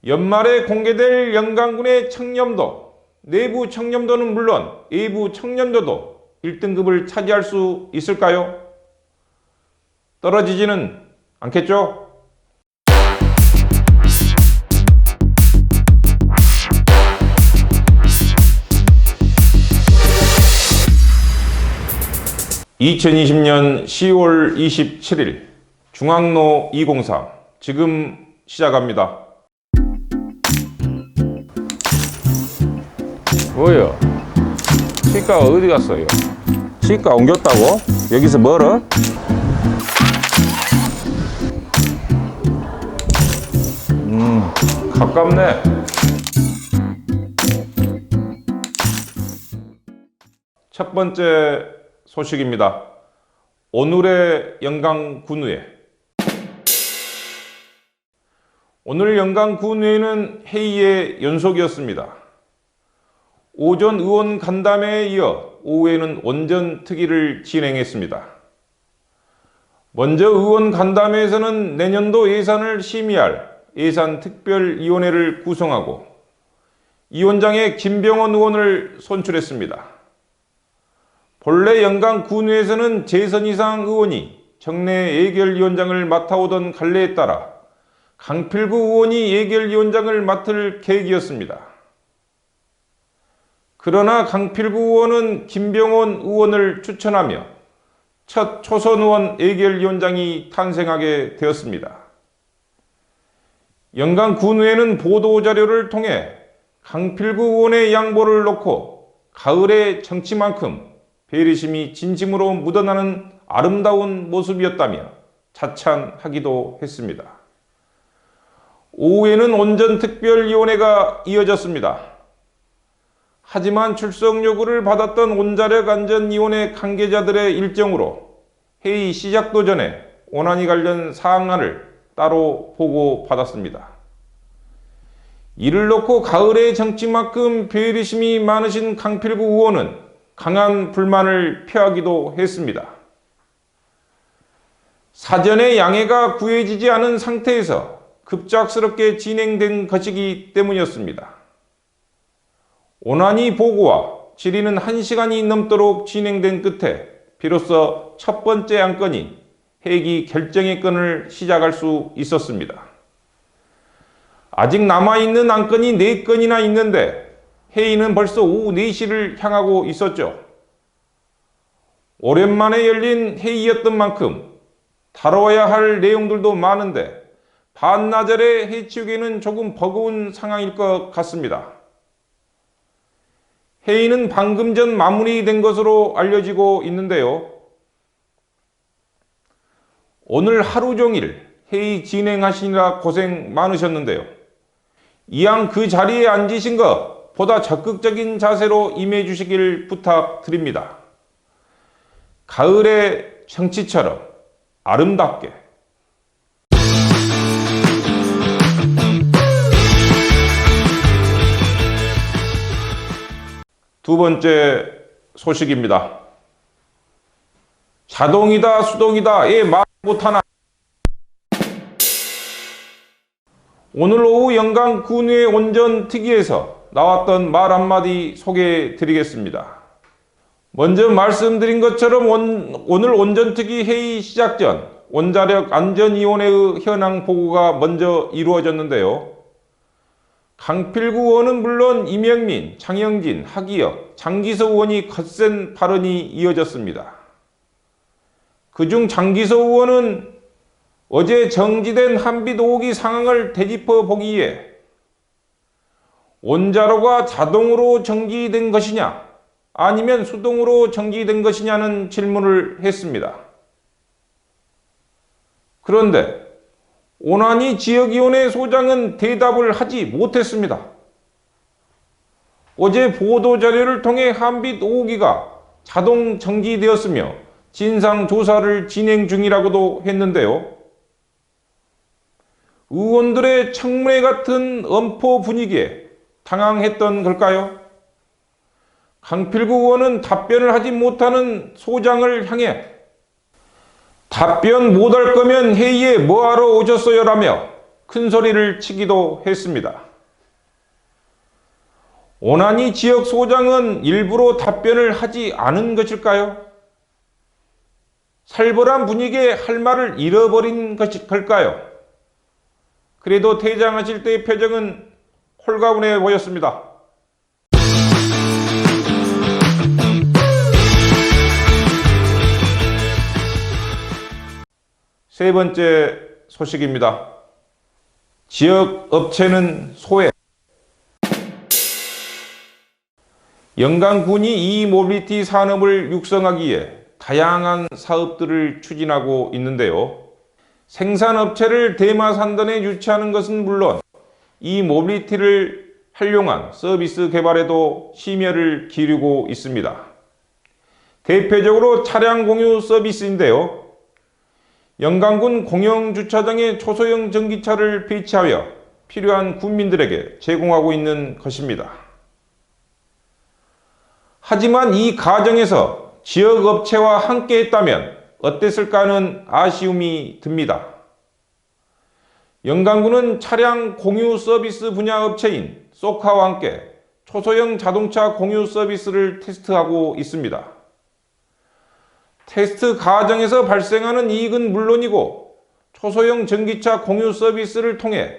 연말에 공개될 연간군의 청렴도, 내부 청렴도는 물론 외부 청렴도도 1등급을 차지할 수 있을까요? 떨어지지는 않겠죠? (2020년 10월 27일) 중앙로 203 지금 시작합니다. 뭐요? 치과 어디 갔어요? 치과 옮겼다고? 여기서 멀어? 가깝네. 첫 번째 소식입니다. 오늘의 영광군의회. 오늘 영광군의회는 회의의 연속이었습니다. 오전 의원 간담회에 이어 오후에는 원전특위를 진행했습니다. 먼저 의원 간담회에서는 내년도 예산을 심의할 예산특별위원회를 구성하고 위원장에 김병원 의원을 선출했습니다. 본래 영광군의회에서는 재선 이상 의원이 정례 예결위원장을 맡아오던 관례에 따라 강필구 의원이 예결위원장을 맡을 계획이었습니다. 그러나 강필구 의원은 김병원 의원을 추천하며 첫 초선 의원 예결위원장이 탄생하게 되었습니다. 영광군의회는 보도자료를 통해 강필구 의원의 양보를 놓고 가을의 정치만큼 배려심이 진심으로 묻어나는 아름다운 모습이었다며 자찬하기도 했습니다. 오후에는 원전특별위원회가 이어졌습니다. 하지만 출석 요구를 받았던 원자력안전위원회 관계자들의 일정으로 회의 시작도 전에 원안이 관련 사항안을 따로 보고받았습니다. 이를 놓고 가을의 정치만큼 배려심이 많으신 강필구 의원은 강한 불만을 표하기도 했습니다. 사전에 양해가 구해지지 않은 상태에서 급작스럽게 진행된 것이기 때문이었습니다. 원안이 보고와 질의는 1시간이 넘도록 진행된 끝에 비로소 첫 번째 안건인 회기 결정의 건을 시작할 수 있었습니다. 아직 남아있는 안건이 4건이나 있는데 회의는 벌써 오후 4시를 향하고 있었죠. 오랜만에 열린 회의였던 만큼 다뤄야 할 내용들도 많은데 반나절에 해치우기는 조금 버거운 상황일 것 같습니다. 회의는 방금 전 마무리된 것으로 알려지고 있는데요. 오늘 하루 종일 회의 진행하시느라 고생 많으셨는데요. 이왕 그 자리에 앉으신 것 보다 적극적인 자세로 임해 주시길 부탁드립니다. 가을의 정치처럼 아름답게. 두 번째 소식입니다. 자동이다 수동이다 말 못하나. 오늘 오후 영광군의회 원전특위에서 나왔던 말 한마디 소개해 드리겠습니다. 먼저 말씀드린 것처럼 오늘 원전특위 회의 시작 전 원자력안전위원회의 현황 보고가 먼저 이루어졌는데요. 강필구 의원은 물론 이명민, 장영진, 하기혁, 장기서 의원이 거센 발언이 이어졌습니다. 그중 장기서 의원은 어제 정지된 한빛 5호기 상황을 되짚어 보기 위해 원자로가 자동으로 정지된 것이냐 아니면 수동으로 정지된 것이냐는 질문을 했습니다. 그런데 오난희 지역위원회 소장은 대답을 하지 못했습니다. 어제 보도자료를 통해 한빛 5호기가 자동 정지되었으며 진상조사를 진행 중이라고도 했는데요. 의원들의 청문회 같은 엄포 분위기에 당황했던 걸까요? 강필구 의원은 답변을 하지 못하는 소장을 향해 답변 못할 거면 회의에 뭐하러 오셨어요? 라며 큰 소리를 치기도 했습니다. 오나니 지역 소장은 일부러 답변을 하지 않은 것일까요? 살벌한 분위기에 할 말을 잃어버린 걸까요? 그래도 퇴장하실 때의 표정은 홀가분해 보였습니다. 세 번째 소식입니다. 지역 업체는 소외. 영광군이 이모빌리티 산업을 육성하기 위해 다양한 사업들을 추진하고 있는데요. 생산업체를 대마산단에 유치하는 것은 물론 이모빌리티를 활용한 서비스 개발에도 심혈을 기울이고 있습니다. 대표적으로 차량 공유 서비스인데요. 영광군 공영주차장에 초소형 전기차를 배치하여 필요한 군민들에게 제공하고 있는 것입니다. 하지만 이 과정에서 지역업체와 함께 했다면 어땠을까 하는 아쉬움이 듭니다. 영광군은 차량 공유 서비스 분야 업체인 소카와 함께 초소형 자동차 공유 서비스를 테스트하고 있습니다. 테스트 과정에서 발생하는 이익은 물론이고 초소형 전기차 공유 서비스를 통해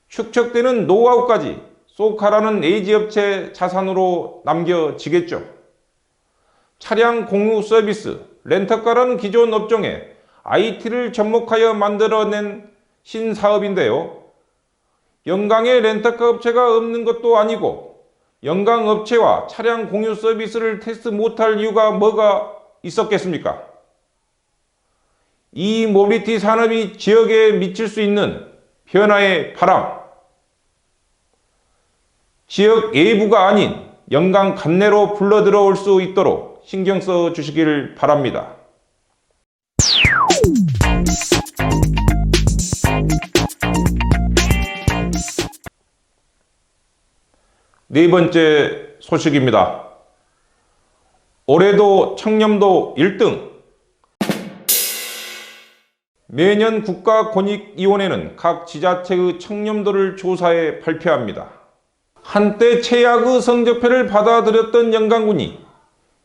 축적되는 노하우까지 소카라는 에이지업체 자산으로 남겨지겠죠. 차량 공유 서비스, 렌터카라는 기존 업종에 IT를 접목하여 만들어낸 신사업인데요. 영광에 렌터카 업체가 없는 것도 아니고 영광 업체와 차량 공유 서비스를 테스트 못할 이유가 뭐가 있었겠습니까? 이 모빌리티 산업이 지역에 미칠 수 있는 변화의 바람, 지역 예부가 아닌 영광 관내로 불러 들어올 수 있도록 신경 써 주시길 바랍니다. 네 번째 소식입니다. 올해도 청렴도 1등. 매년 국가권익위원회는 각 지자체의 청렴도를 조사해 발표합니다. 한때 최악의 성적표를 받아들였던 영광군이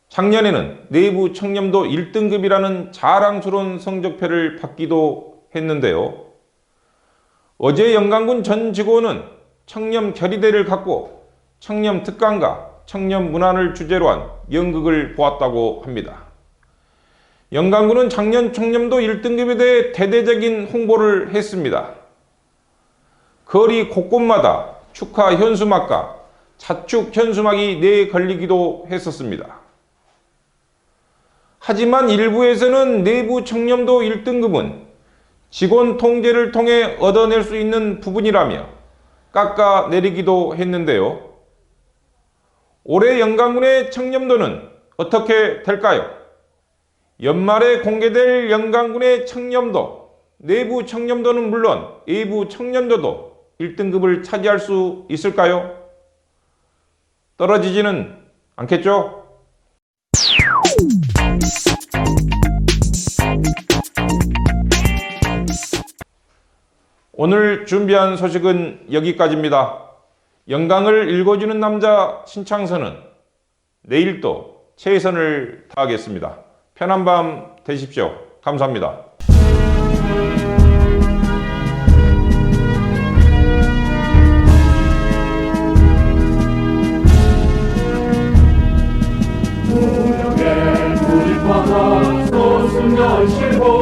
작년에는 내부 청렴도 1등급이라는 자랑스러운 성적표를 받기도 했는데요. 어제 영광군 전 직원은 청렴 결의대를 갖고 청렴 특강과 청렴 문화를 주제로 한 연극을 보았다고 합니다. 영광군은 작년 청렴도 1등급에 대해 대대적인 홍보를 했습니다. 거리 곳곳마다 축하 현수막과 자축 현수막이 내걸리기도 했었습니다. 하지만 일부에서는 내부 청렴도 1등급은 직원 통제를 통해 얻어낼 수 있는 부분이라며 깎아내리기도 했는데요. 올해 영광군의 청렴도는 어떻게 될까요? 연말에 공개될 영광군의 청렴도, 내부 청렴도는 물론 외부 청렴도도 1등급을 차지할 수 있을까요? 떨어지지는 않겠죠? 오늘 준비한 소식은 여기까지입니다. 영광을 읽어주는 남자 신창선은 내일도 최선을 다하겠습니다. 편한 밤 되십시오. 감사합니다. 우리의 우리 바다 소승 열시고